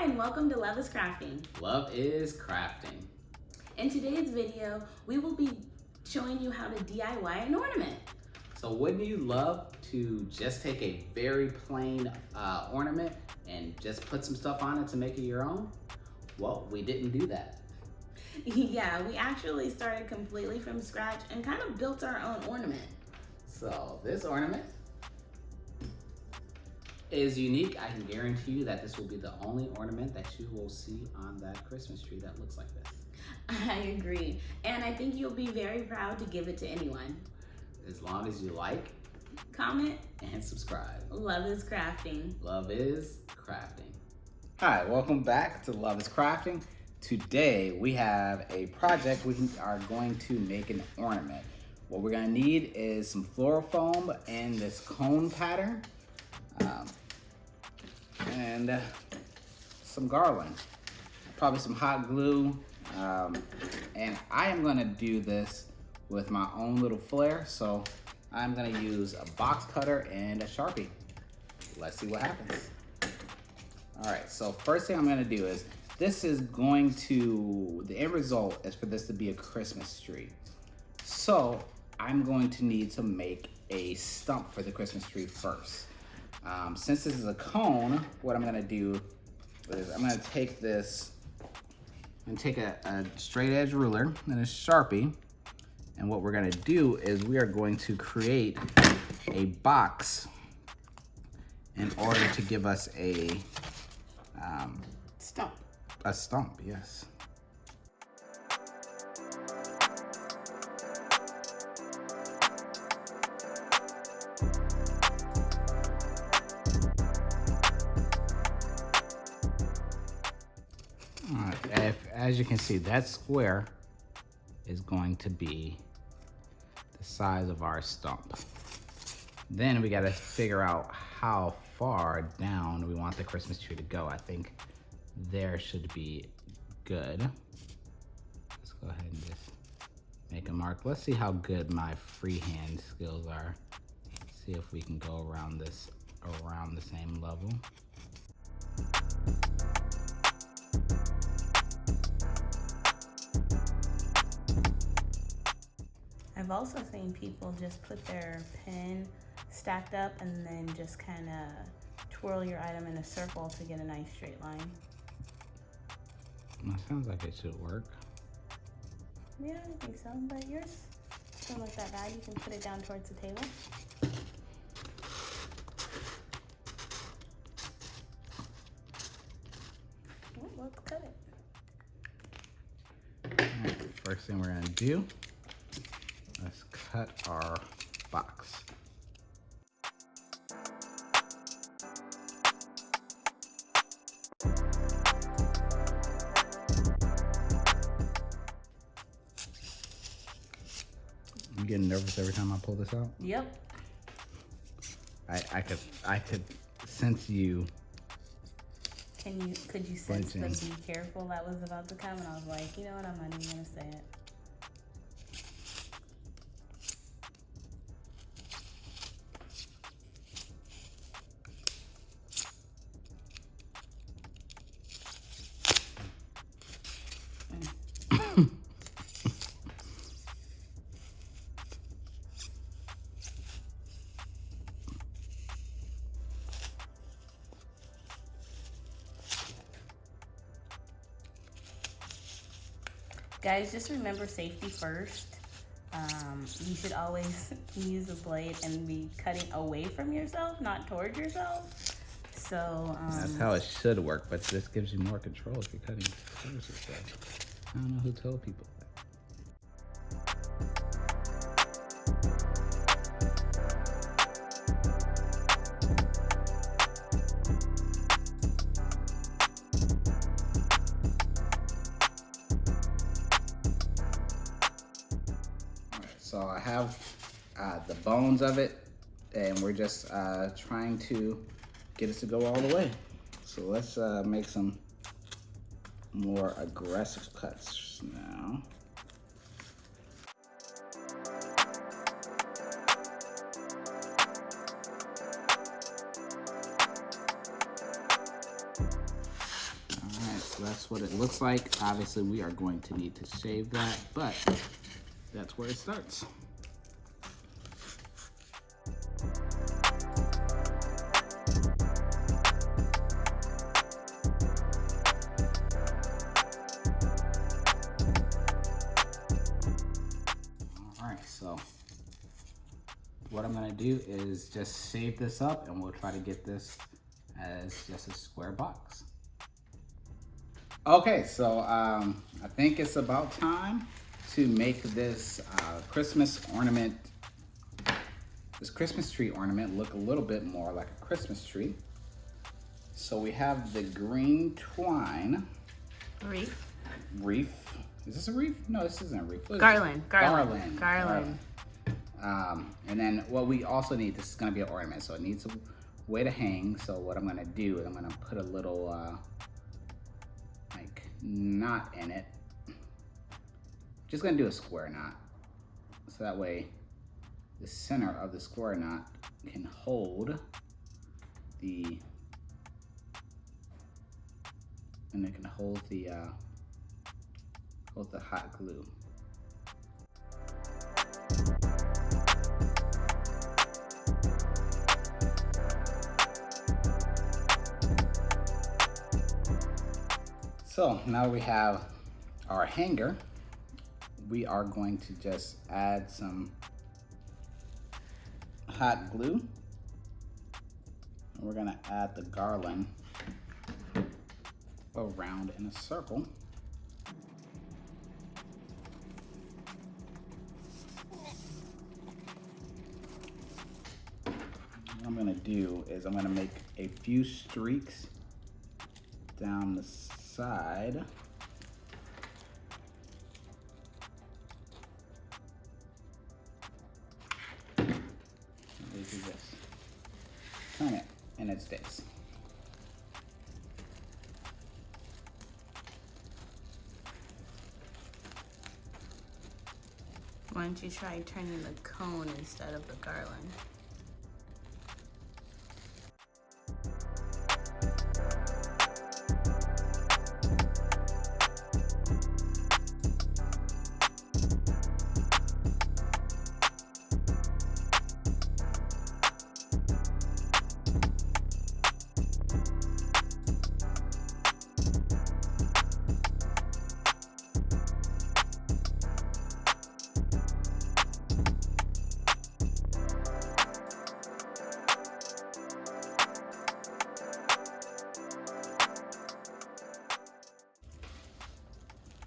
Hi, and welcome to Love is Crafting. Love is crafting. In today's video, we will be showing you how to DIY an ornament. So wouldn't you love to just take a very plain ornament and just put some stuff on it to make it your own? Well, we didn't do that. Yeah, we actually started completely from scratch and kind of built our own ornament. So this ornament is unique. I can guarantee you that this will be the only ornament that you will see on that Christmas tree that looks like this. I agree, and I think you'll be very proud to give it to anyone. As long as you like, comment, and subscribe. Love is Crafting. Love is crafting. Hi, welcome back to Love is Crafting. Today we have a project. We are going to make an ornament. What we're going to need is some floral foam and this cone pattern. And some garland, probably some hot glue, and I am going to do this with my own little flair, so I'm going to use a box cutter and a Sharpie. Let's see what happens. All right, so first thing I'm going to do is the end result is for this to be a Christmas tree. So I'm going to need to make a stump for the Christmas tree first. Since this is a cone, what I'm gonna do is I'm gonna take this and take a straight edge ruler and a Sharpie. And what we're gonna do is we are going to create a box in order to give us a Stump. A stump, yes. As you can see, that square is going to be the size of our stump. Then we got to figure out how far down we want the Christmas tree to go. I think there should be good. Let's go ahead and just make a mark. Let's see how good my freehand skills are. See if we can go around this around the same level. I've also seen people just put their pen stacked up and then just kind of twirl your item in a circle to get a nice straight line. That sounds like it should work. Yeah, I think so, but yours don't look that bad. You can put it down towards the table. Well, let's cut it. All right, first thing we're gonna do, let's cut our box. I'm getting nervous every time I pull this out. Yep. I could sense you. Could you sense the flinching. be careful that was about to come? And I was like, you know what, I'm not even gonna say it. Guys, just remember safety first. You should always use a blade and be cutting away from yourself, not towards yourself. So That's how it should work, but this gives you more control if you're cutting towards yourself. I don't know who told people that. So I have the bones of it, and we're just trying to get it to go all the way. So let's make some more aggressive cuts now. So that's what it looks like. Obviously, we are going to need to shave that, but that's where it starts. All right, so what I'm gonna do is just save this up and we'll try to get this as just a square box. Okay, so I think it's about time to make this Christmas ornament, this Christmas tree ornament look a little bit more like a Christmas tree. So we have the green twine. Wreath. Wreath. Is this a wreath? No, this isn't a wreath. Garland. Garland. And then what we also need, this is gonna be an ornament, so it needs a way to hang. So what I'm gonna do is I'm gonna put a little like knot in it. Just gonna do a square knot. So that way the center of the square knot can hold the, and it can hold the hot glue. So now we have our hanger. We are going to just add some hot glue. And we're gonna add the garland around in a circle. What I'm gonna do is I'm gonna make a few streaks down the side. We can just turn it and it sticks. Why don't you try turning the cone instead of the garland?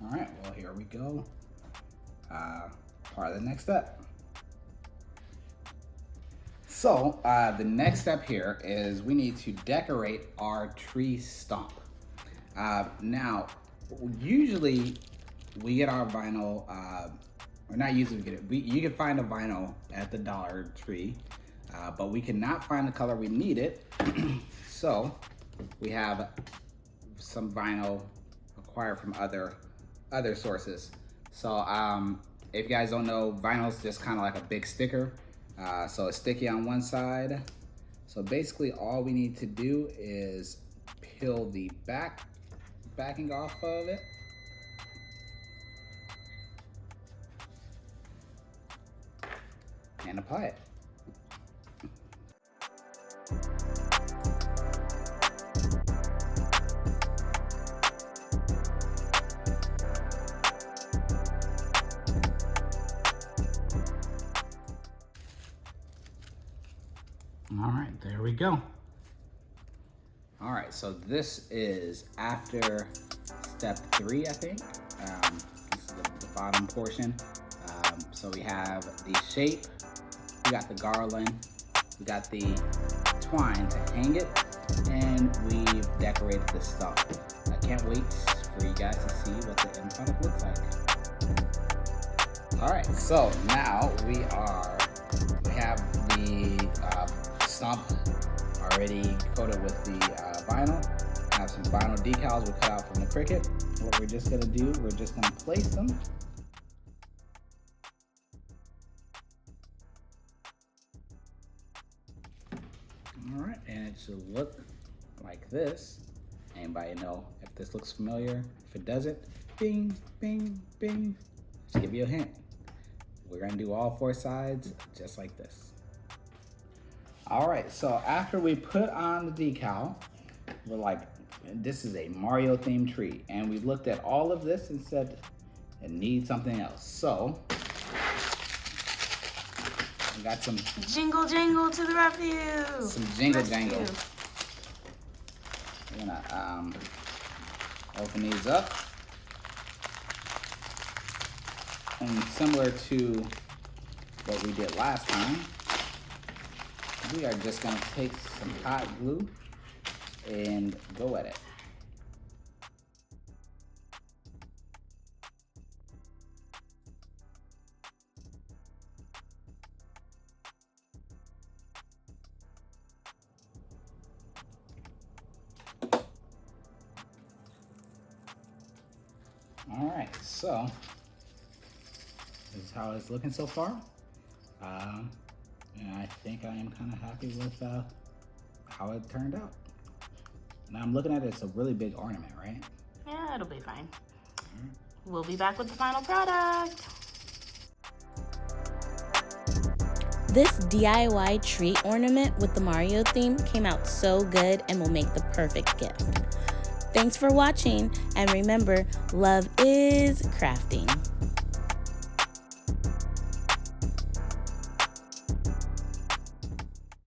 All right, well, here we go. Part of the next step. So the next step here is we need to decorate our tree stump. Now, usually we get our vinyl, or not usually we get it, you can find a vinyl at the Dollar Tree, but we cannot find the color we needed. So we have some vinyl acquired from other sources. So if you guys don't know, vinyl is just kind of like a big sticker. So it's sticky on one side. So basically all we need to do is peel the backing off of it. And apply it. All right, there we go. All right, so this is after step 3, I think. This is the bottom portion. So we have the shape, we got the garland, we got the twine to hang it, and we've decorated the stump. I can't wait for you guys to see what the end product looks like. All right, so now we have the stump already coated with the vinyl. I have some vinyl decals we cut out from the Cricut. What we're just gonna do, we're just gonna place them. All right, and it should look like this. Anybody know if this looks familiar? If it doesn't, bing, bing, bing. Just give you a hint. We're gonna do all 4 sides just like this. All right, so after we put on the decal, we're like, this is a Mario themed tree. And we looked at all of this and said, it needs something else. So, we got some Jingle jangle to the rescue. Some jingle jangle. We're gonna open these up. And similar to what we did last time, we are just gonna take some hot glue and go at it. All right, so this is how it's looking so far. And I think I am kind of happy with how it turned out. Now I'm looking at it, it's a really big ornament, right? Yeah, it'll be fine. We'll be back with the final product. This DIY tree ornament with the Mario theme came out so good and will make the perfect gift. Thanks for watching, and remember, love is crafting.